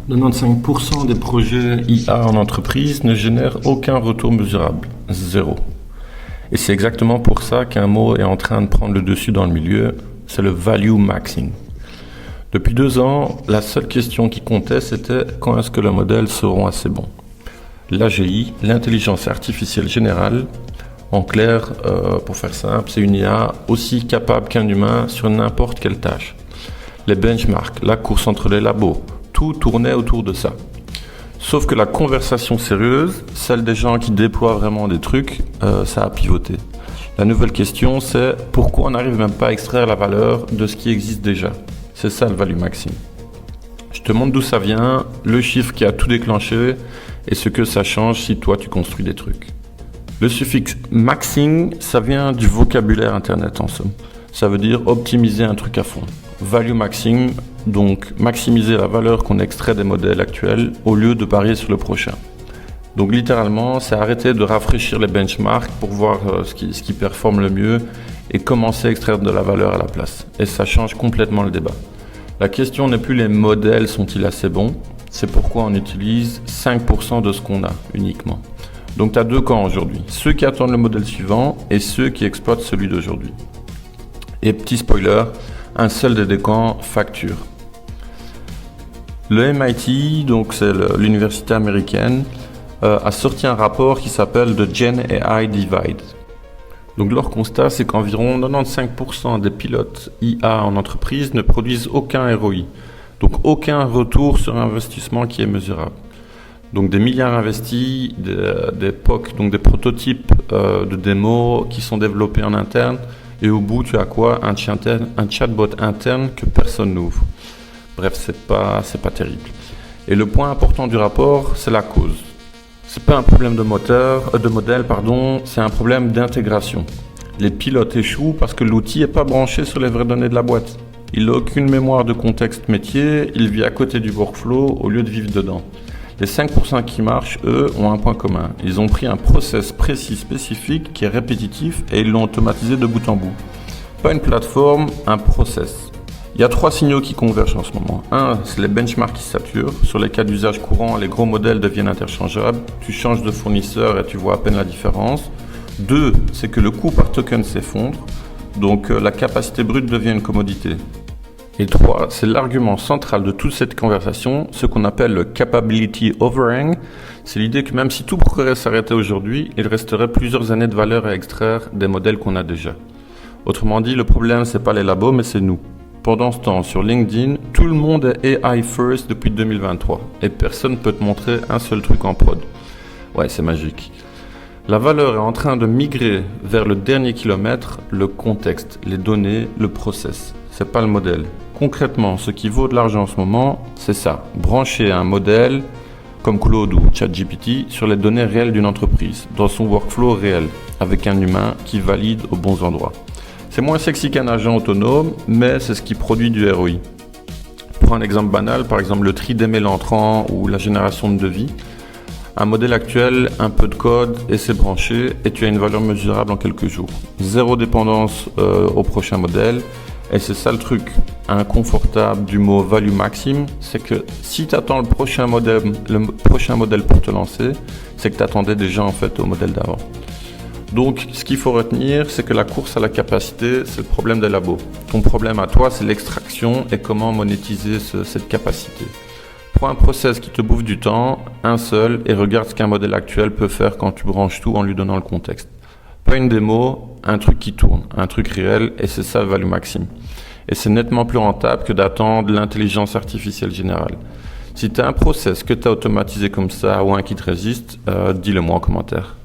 95% des projets IA en entreprise ne génèrent aucun retour mesurable. Zéro. Et c'est exactement pour ça qu'un mot est en train de prendre le dessus dans le milieu, c'est le value maxing. Depuis 2 ans, la seule question qui comptait, c'était quand est-ce que les modèles seront assez bons. L'AGI, l'intelligence artificielle générale, en clair, pour faire simple, c'est une IA aussi capable qu'un humain sur n'importe quelle tâche. Les benchmarks, la course entre les labos, tout tournait autour de ça. Sauf que la conversation sérieuse, celle des gens qui déploient vraiment des trucs, ça a pivoté. La nouvelle question, c'est pourquoi on n'arrive même pas à extraire la valeur de ce qui existe déjà. C'est ça le value maxing. Je te montre d'où ça vient, le chiffre qui a tout déclenché et ce que ça change si toi tu construis des trucs. Le suffixe maxing, ça vient du vocabulaire internet en somme. Ça veut dire optimiser un truc à fond. Value maxing, donc maximiser la valeur qu'on extrait des modèles actuels au lieu de parier sur le prochain. Donc littéralement, c'est arrêter de rafraîchir les benchmarks pour voir ce qui performe le mieux et commencer à extraire de la valeur à la place. Et ça change complètement le débat. La question n'est plus les modèles sont-ils assez bons, c'est pourquoi on utilise 5% de ce qu'on a uniquement. Donc tu as 2 camps aujourd'hui, ceux qui attendent le modèle suivant et ceux qui exploitent celui d'aujourd'hui. Et petit spoiler, un seul des 2 camps facture. Le MIT, donc c'est l'université américaine, a sorti un rapport qui s'appelle The Gen AI Divide. Donc leur constat, c'est qu'environ 95% des pilotes IA en entreprise ne produisent aucun ROI, donc aucun retour sur investissement qui est mesurable. Donc des milliards investis, des POC, donc des prototypes de démos qui sont développés en interne, et au bout tu as quoi? Un chatbot interne que personne n'ouvre. Bref, c'est pas terrible. Et le point important du rapport, c'est la cause. C'est pas un problème de modèle, c'est un problème d'intégration. Les pilotes échouent parce que l'outil n'est pas branché sur les vraies données de la boîte. Il n'a aucune mémoire de contexte métier, il vit à côté du workflow au lieu de vivre dedans. Les 5% qui marchent, eux, ont un point commun. Ils ont pris un process précis, spécifique, qui est répétitif et ils l'ont automatisé de bout en bout. Pas une plateforme, un process. Il y a 3 signaux qui convergent en ce moment. 1, c'est les benchmarks qui saturent. Sur les cas d'usage courant, les gros modèles deviennent interchangeables. Tu changes de fournisseur et tu vois à peine la différence. 2, c'est que le coût par token s'effondre. Donc la capacité brute devient une commodité. Et 3, c'est l'argument central de toute cette conversation, ce qu'on appelle le capability overhang. C'est l'idée que même si tout pourrait s'arrêter aujourd'hui, il resterait plusieurs années de valeur à extraire des modèles qu'on a déjà. Autrement dit, le problème, c'est pas les labos, mais c'est nous. Pendant ce temps, sur LinkedIn, tout le monde est AI first depuis 2023 et personne ne peut te montrer un seul truc en prod. Ouais, c'est magique. La valeur est en train de migrer vers le dernier kilomètre, le contexte, les données, le process. C'est pas le modèle. Concrètement, ce qui vaut de l'argent en ce moment, c'est ça. Brancher un modèle comme Claude ou ChatGPT sur les données réelles d'une entreprise, dans son workflow réel, avec un humain qui valide aux bons endroits. C'est moins sexy qu'un agent autonome, mais c'est ce qui produit du ROI. Pour un exemple banal, par exemple le tri des mails entrants ou la génération de devis, un modèle actuel, un peu de code et c'est branché et tu as une valeur mesurable en quelques jours. Zéro dépendance au prochain modèle. Et c'est ça le truc inconfortable du mot value maxim, c'est que si tu attends le prochain modèle pour te lancer, c'est que tu attendais déjà en fait au modèle d'avant. Donc ce qu'il faut retenir, c'est que la course à la capacité, c'est le problème des labos. Ton problème à toi, c'est l'extraction et comment monétiser cette capacité. Prends un process qui te bouffe du temps, un seul, et regarde ce qu'un modèle actuel peut faire quand tu branches tout en lui donnant le contexte. Pas une démo, un truc qui tourne, un truc réel, et c'est ça le value maxim. Et c'est nettement plus rentable que d'attendre l'intelligence artificielle générale. Si tu as un process que tu as automatisé comme ça ou un qui te résiste, dis-le moi en commentaire.